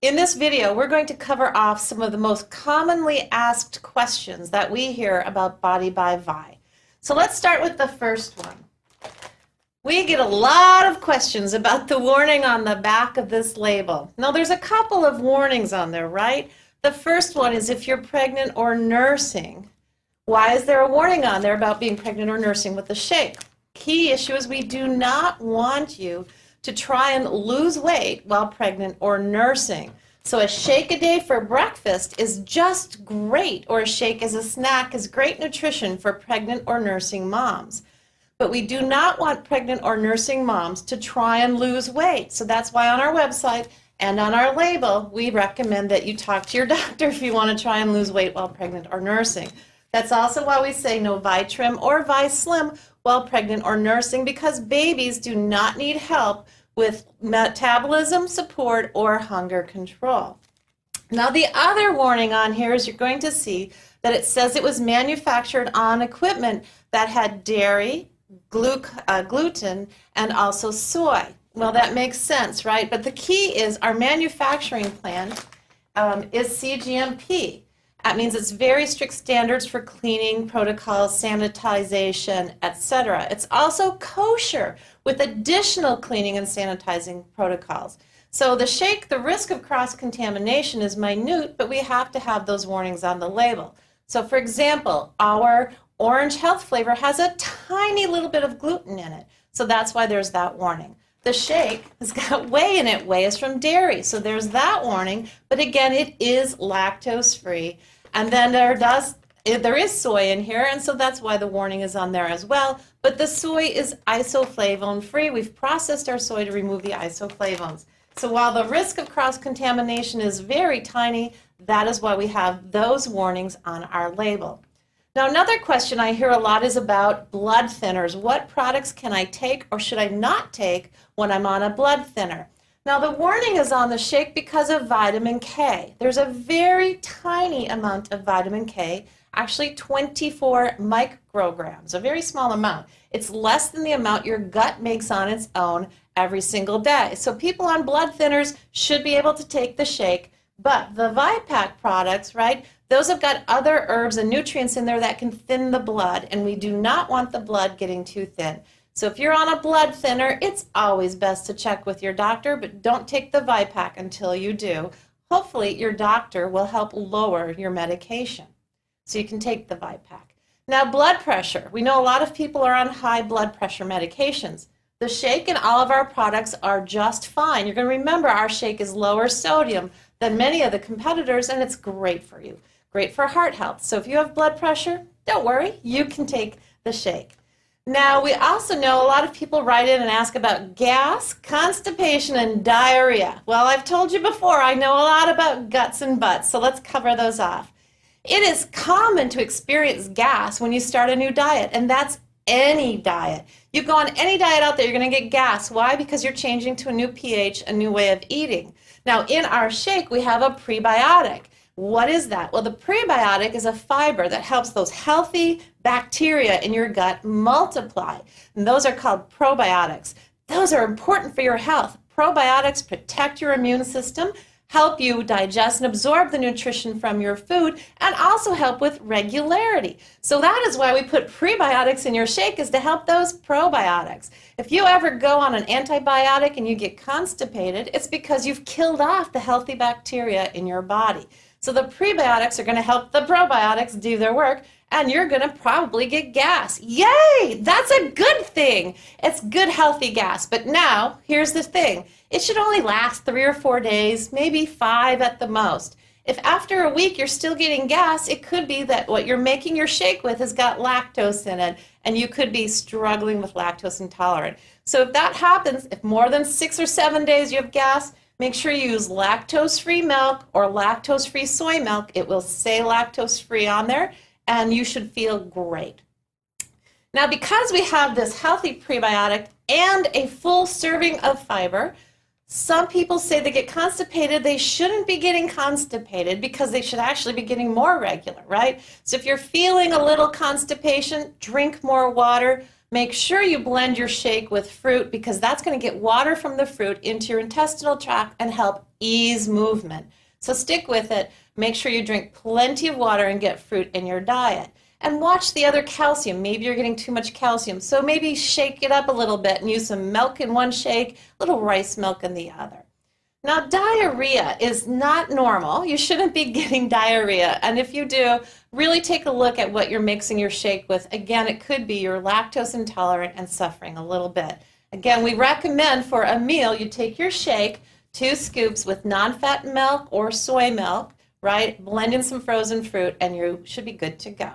In this video, we're going to cover off some of the most commonly asked questions that we hear about Body by Vi. So let's start with the first one. We get a lot of questions about the warning on the back of this label. Now, there's a couple of warnings on there, right? The first one is if you're pregnant or nursing. Why is there a warning on there about being pregnant or nursing with the shake? Key issue is we do not want you to try and lose weight while pregnant or nursing. So a shake a day for breakfast is just great, or a shake as a snack is great nutrition for pregnant or nursing moms. But we do not want pregnant or nursing moms to try and lose weight. So that's why on our website and on our label, we recommend that you talk to your doctor if you want to try and lose weight while pregnant or nursing. That's also why we say no ViTrim or ViSlim while pregnant or nursing, because babies do not need help with metabolism support or hunger control. Now, the other warning on here is you're going to see that it says it was manufactured on equipment that had dairy, gluten, and also soy. Well, that makes sense, right? But the key is our manufacturing plant is CGMP. That means it's very strict standards for cleaning protocols, sanitization, etc. It's also kosher with additional cleaning and sanitizing protocols. So the shake, the risk of cross-contamination is minute, but we have to have those warnings on the label. So for example, our orange health flavor has a tiny little bit of gluten in it. So that's why there's that warning. The shake has got whey in it. Whey is from dairy, so there's that warning. But again, it is lactose-free. And then there is soy in here, and so that's why the warning is on there as well. But the soy is isoflavone-free. We've processed our soy to remove the isoflavones. So while the risk of cross-contamination is very tiny, that is why we have those warnings on our label. Now, another question I hear a lot is about blood thinners. What products can I take or should I not take when I'm on a blood thinner? Now, the warning is on the shake because of vitamin K. There's a very tiny amount of vitamin K, actually 24 micrograms, a very small amount. It's less than the amount your gut makes on its own every single day. So people on blood thinners should be able to take the shake, but the ViPack products, right, those have got other herbs and nutrients in there that can thin the blood, and we do not want the blood getting too thin. So if you're on a blood thinner, it's always best to check with your doctor, but don't take the ViPack until you do. Hopefully your doctor will help lower your medication, so you can take the ViPack. Now, blood pressure. We know a lot of people are on high blood pressure medications. The shake and all of our products are just fine. You're going to remember our shake is lower sodium than many of the competitors, and it's great for you. Great for heart health. So if you have blood pressure, don't worry, you can take the shake. Now, we also know a lot of people write in and ask about gas, constipation, and diarrhea. Well, I've told you before, I know a lot about guts and butts, so let's cover those off. It is common to experience gas when you start a new diet, and that's any diet. You go on any diet out there, you're going to get gas. Why? Because you're changing to a new pH, a new way of eating. Now, in our shake, we have a prebiotic. What is that? Well, the prebiotic is a fiber that helps those healthy bacteria in your gut multiply, and those are called probiotics. Those are important for your health. Probiotics protect your immune system, help you digest and absorb the nutrition from your food, and also help with regularity. So that is why we put prebiotics in your shake, is to help those probiotics. If you ever go on an antibiotic and you get constipated, it's because you've killed off the healthy bacteria in your body. So the prebiotics are going to help the probiotics do their work, and you're going to probably get gas. Yay! That's a good thing. It's good, healthy gas. But now, here's the thing. It should only last 3 or 4 days, maybe 5 at the most. If after a week you're still getting gas, it could be that what you're making your shake with has got lactose in it, and you could be struggling with lactose intolerant. So if that happens, if more than 6 or 7 days you have gas, make sure you use lactose-free milk or lactose-free soy milk. It will say lactose-free on there, and you should feel great. Now, because we have this healthy prebiotic and a full serving of fiber, some people say they get constipated. They shouldn't be getting constipated because they should actually be getting more regular, right? So if you're feeling a little constipation, drink more water. Make sure you blend your shake with fruit because that's going to get water from the fruit into your intestinal tract and help ease movement. So stick with it. Make sure you drink plenty of water and get fruit in your diet. And watch the other calcium. Maybe you're getting too much calcium. So maybe shake it up a little bit and use some milk in one shake, a little rice milk in the other. Now, diarrhea is not normal. You shouldn't be getting diarrhea. And if you do, really take a look at what you're mixing your shake with. Again, it could be you're lactose intolerant and suffering a little bit. Again, we recommend for a meal, you take your shake, 2 scoops with non-fat milk or soy milk, right? Blend in some frozen fruit, and you should be good to go.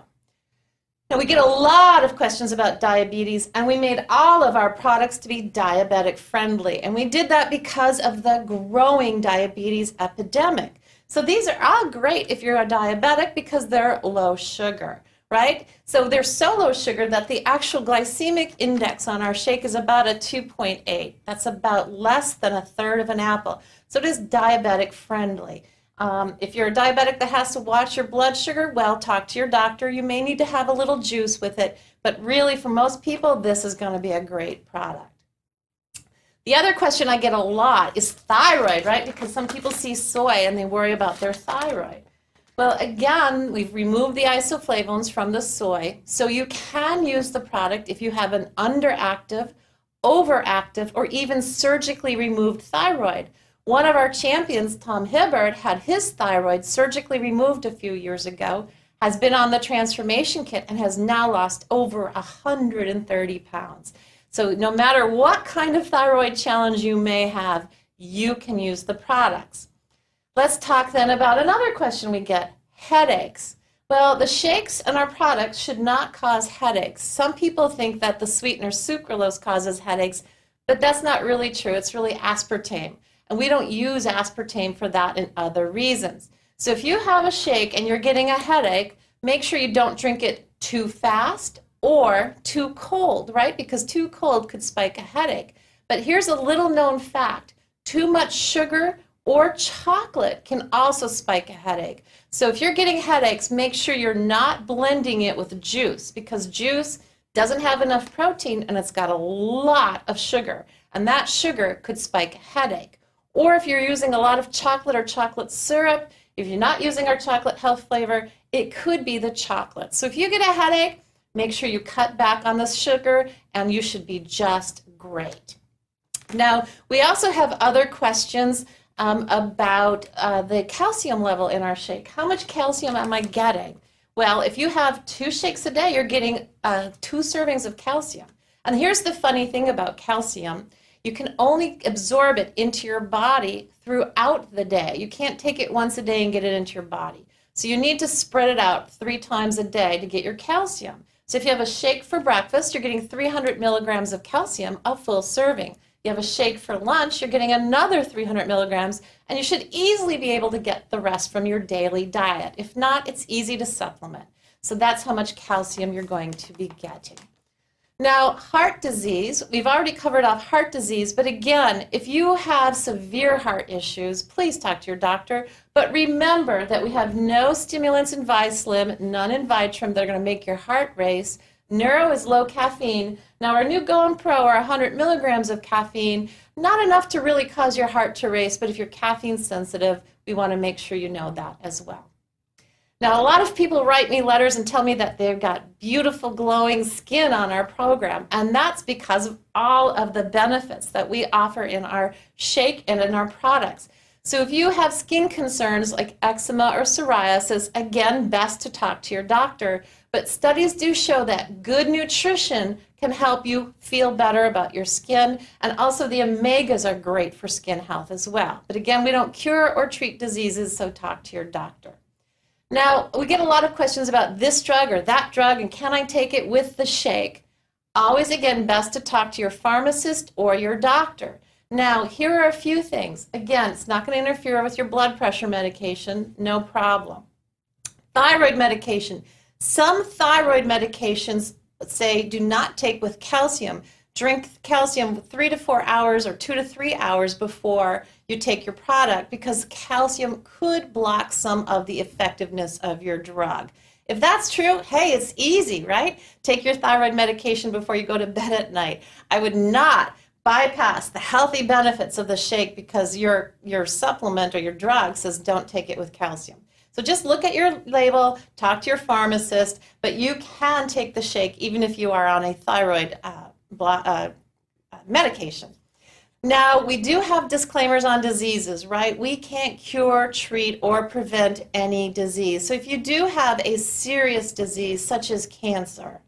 Now, we get a lot of questions about diabetes, and we made all of our products to be diabetic friendly. And we did that because of the growing diabetes epidemic. So these are all great if you're a diabetic because they're low sugar, right? So they're so low sugar that the actual glycemic index on our shake is about a 2.8. That's about less than a third of an apple. So it is diabetic friendly. If you're a diabetic that has to watch your blood sugar, well, talk to your doctor. You may need to have a little juice with it, but really for most people, this is going to be a great product. The other question I get a lot is thyroid, right? Because some people see soy and they worry about their thyroid. Well, again, we've removed the isoflavones from the soy, so you can use the product if you have an underactive, overactive, or even surgically removed thyroid. One of our champions, Tom Hibbert, had his thyroid surgically removed a few years ago, has been on the transformation kit, and has now lost over 130 pounds. So no matter what kind of thyroid challenge you may have, you can use the products. Let's talk then about another question we get, headaches. Well, the shakes and our products should not cause headaches. Some people think that the sweetener sucralose causes headaches, but that's not really true. It's really aspartame. And we don't use aspartame for that and other reasons. So if you have a shake and you're getting a headache, make sure you don't drink it too fast or too cold, right? Because too cold could spike a headache. But here's a little known fact. Too much sugar or chocolate can also spike a headache. So if you're getting headaches, make sure you're not blending it with juice because juice doesn't have enough protein and it's got a lot of sugar. And that sugar could spike a headache. Or if you're using a lot of chocolate or chocolate syrup, if you're not using our chocolate health flavor, it could be the chocolate. So if you get a headache, make sure you cut back on the sugar and you should be just great. Now, we also have other questions about the calcium level in our shake. How much calcium am I getting? Well, if you have 2 shakes a day, you're getting 2 servings of calcium. And here's the funny thing about calcium. You can only absorb it into your body throughout the day. You can't take it once a day and get it into your body. So you need to spread it out 3 times a day to get your calcium. So if you have a shake for breakfast, you're getting 300 milligrams of calcium, a full serving. You have a shake for lunch, you're getting another 300 milligrams, and you should easily be able to get the rest from your daily diet. If not, it's easy to supplement. So that's how much calcium you're going to be getting. Now, heart disease, we've already covered off heart disease, but again, if you have severe heart issues, please talk to your doctor. But remember that we have no stimulants in ViSlim, none in Vitrum that are going to make your heart race. Neuro is low caffeine. Now, our new Go Pro are 100 milligrams of caffeine, not enough to really cause your heart to race, but if you're caffeine sensitive, we want to make sure you know that as well. Now, a lot of people write me letters and tell me that they've got beautiful glowing skin on our program, and that's because of all of the benefits that we offer in our shake and in our products. So if you have skin concerns like eczema or psoriasis, again, best to talk to your doctor. But studies do show that good nutrition can help you feel better about your skin, and also the omegas are great for skin health as well. But again, we don't cure or treat diseases, so talk to your doctor. Now, we get a lot of questions about this drug or that drug, and can I take it with the shake? Always, again, best to talk to your pharmacist or your doctor. Now, here are a few things. Again, it's not going to interfere with your blood pressure medication, no problem. Thyroid medication. Some thyroid medications say do not take with calcium. Drink calcium 3 to 4 hours or 2 to 3 hours before you take your product because calcium could block some of the effectiveness of your drug. If that's true, hey, it's easy, right? Take your thyroid medication before you go to bed at night. I would not bypass the healthy benefits of the shake because your supplement or your drug says don't take it with calcium. So just look at your label, talk to your pharmacist, but you can take the shake even if you are on a thyroid medication. Now, we do have disclaimers on diseases, right? We can't cure, treat, or prevent any disease. So if you do have a serious disease such as cancer,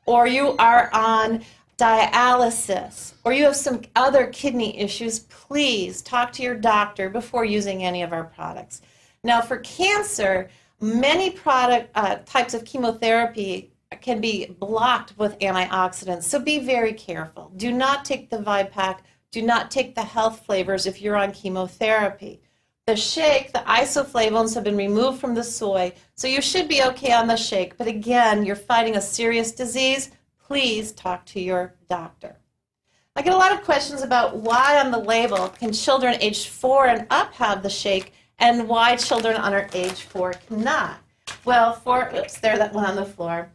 or you are on dialysis, or you have some other kidney issues, please talk to your doctor before using any of our products. Now, for cancer, many types of chemotherapy can be blocked with antioxidants, so be very careful. Do not take the ViPack. Do not take the health flavors if you're on chemotherapy. The shake, the isoflavones have been removed from the soy, so you should be okay on the shake. But again, you're fighting a serious disease, please talk to your doctor. I get a lot of questions about why on the label can children aged 4 and up have the shake and why children under age 4 cannot. Well, oops, there, that one on the floor.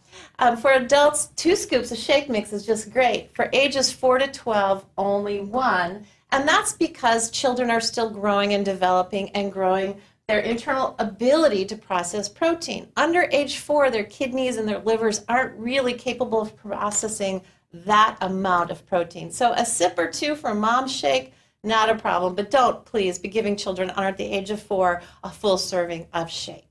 For adults, 2 scoops of shake mix is just great. For ages 4 to 12, only 1. And that's because children are still growing and developing and growing their internal ability to process protein. Under age 4, their kidneys and their livers aren't really capable of processing that amount of protein. So a sip or 2 for mom's shake, not a problem. But don't, please, be giving children under the age of 4 a full serving of shake.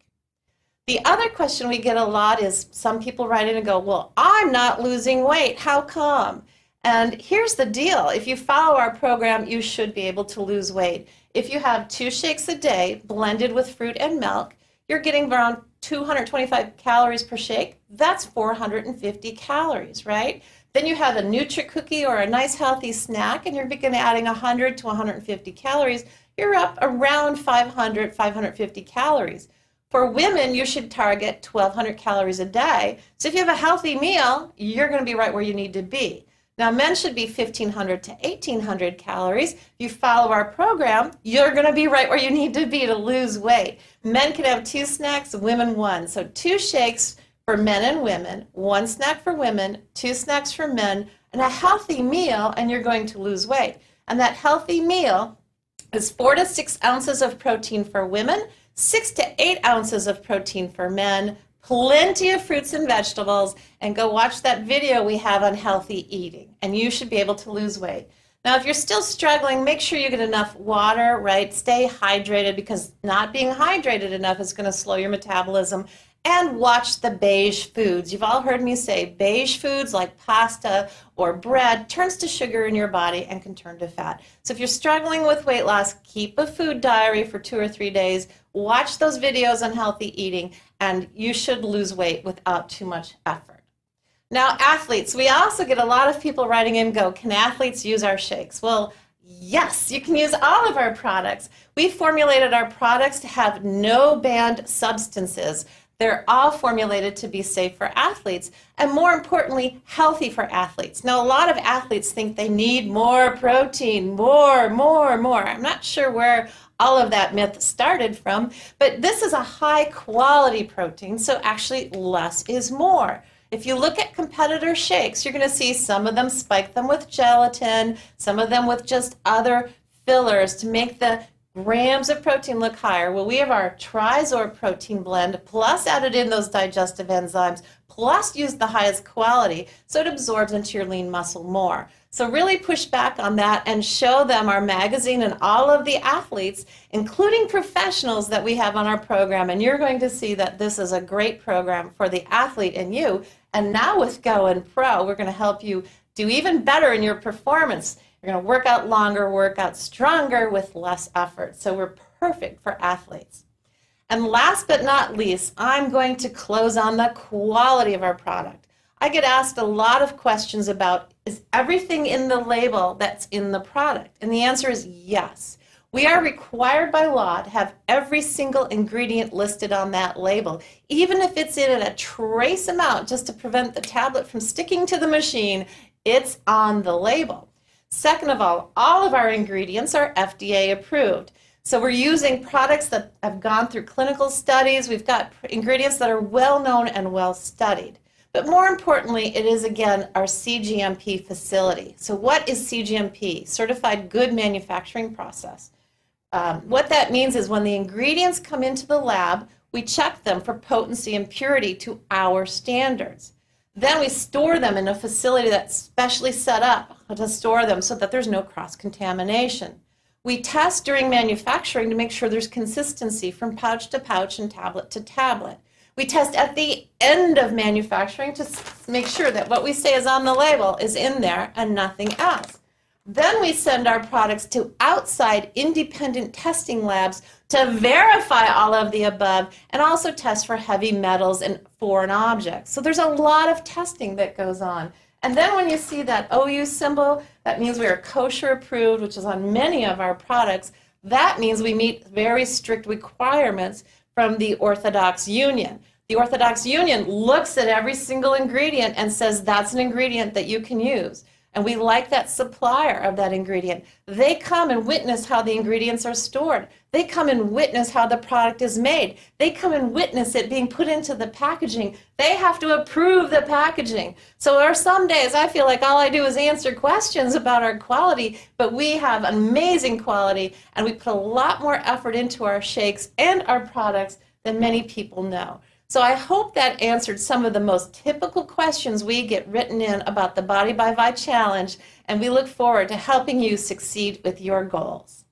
The other question we get a lot is some people write in and go, well, I'm not losing weight. How come? And here's the deal. If you follow our program, you should be able to lose weight. If you have 2 shakes a day blended with fruit and milk, you're getting around 225 calories per shake. That's 450 calories, right? Then you have a Nutri-Cookie or a nice healthy snack, and you're beginning adding 100 to 150 calories. You're up around 500, 550 calories. For women, you should target 1,200 calories a day. So if you have a healthy meal, you're going to be right where you need to be. Now, men should be 1,500 to 1,800 calories. If you follow our program, you're going to be right where you need to be to lose weight. Men can have 2 snacks, women 1. So 2 shakes for men and women, 1 snack for women, 2 snacks for men, and a healthy meal, and you're going to lose weight. And that healthy meal is 4 to 6 ounces of protein for women, 6 to 8 ounces of protein for men, plenty of fruits and vegetables, and go watch that video we have on healthy eating, and you should be able to lose weight. Now, if you're still struggling, make sure you get enough water, right? Stay hydrated, because not being hydrated enough is going to slow your metabolism. And watch the beige foods. You've all heard me say beige foods like pasta or bread turns to sugar in your body and can turn to fat. So if you're struggling with weight loss, keep a food diary for 2 or 3 days. Watch those videos on healthy eating, and you should lose weight without too much effort. Now, athletes, we also get a lot of people writing in, can athletes use our shakes? Well, yes, you can use all of our products. We formulated our products to have no banned substances. They're all formulated to be safe for athletes, and more importantly, healthy for athletes. Now, a lot of athletes think they need more protein, more. I'm not sure where all of that myth started from, but this is a high quality protein, so actually less is more. If you look at competitor shakes, you're going to see some of them spike them with gelatin, some of them with just other fillers to make the grams of protein look higher. Well, we have our Trizor protein blend, plus added in those digestive enzymes, plus used the highest quality, so it absorbs into your lean muscle more. So really push back on that and show them our magazine and all of the athletes, including professionals that we have on our program, and you're going to see that this is a great program for the athlete and you. And now with Go and Pro, we're going to help you do even better in your performance. You're going to work out longer, work out stronger with less effort. So we're perfect for athletes. And last but not least, I'm going to close on the quality of our product. I get asked a lot of questions about, is everything in the label that's in the product? And the answer is yes. We are required by law to have every single ingredient listed on that label, even if it's in a trace amount, just to prevent the tablet from sticking to the machine. It's on the label. Second of all of our ingredients are FDA approved. So we're using products that have gone through clinical studies. We've got ingredients that are well known and well studied. But more importantly, it is, again, our CGMP facility. So what is CGMP? Certified Good Manufacturing Process. What that means is when the ingredients come into the lab, we check them for potency and purity to our standards. Then we store them in a facility that's specially set up to store them so that there's no cross-contamination. We test during manufacturing to make sure there's consistency from pouch to pouch and tablet to tablet. We test at the end of manufacturing to make sure that what we say is on the label is in there and nothing else. Then we send our products to outside independent testing labs to verify all of the above and also test for heavy metals and foreign objects. So there's a lot of testing that goes on. And then when you see that OU symbol, that means we are kosher approved, which is on many of our products. That means we meet very strict requirements from the Orthodox Union. The Orthodox Union looks at every single ingredient and says that's an ingredient that you can use. And we like that supplier of that ingredient. They come and witness how the ingredients are stored. They come and witness how the product is made. They come and witness it being put into the packaging. They have to approve the packaging. So there are some days I feel like all I do is answer questions about our quality, but we have amazing quality, and we put a lot more effort into our shakes and our products than many people know. So I hope that answered some of the most typical questions we get written in about the Body by Vi Challenge, and we look forward to helping you succeed with your goals.